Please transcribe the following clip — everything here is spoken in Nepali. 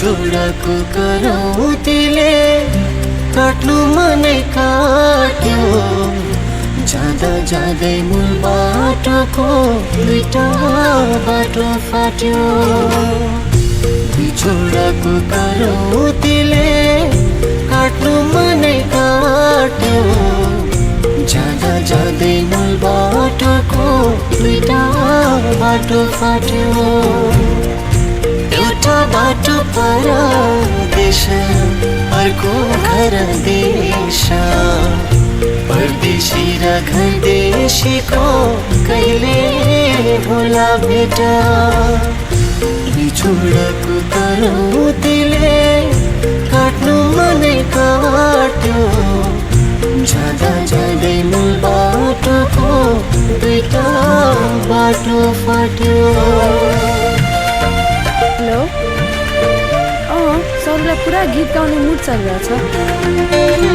बिछोडको करौतीले काट्नु मनै काट्यो जाँदा जाँदै मूल बाटोको दुईटा बाटो फाट्यो बिछोडको करौतीले काट्नु मनै काट्यो जाँदा जाँदै मूल बाटोको दुईटा बाटो फाट्यो एउटा बाटो परदेश अर्को घर देश परदेशी र घर देशीको कहिले होला भेट बिछोडको करौतीले काट्नु मनै काट्यो जाँदा जाँदै मूल बाटोको दुईटा बाटो फाट्यो। हेलो सरलाई पुरा गीत गाउने मुड चलिरहेछ।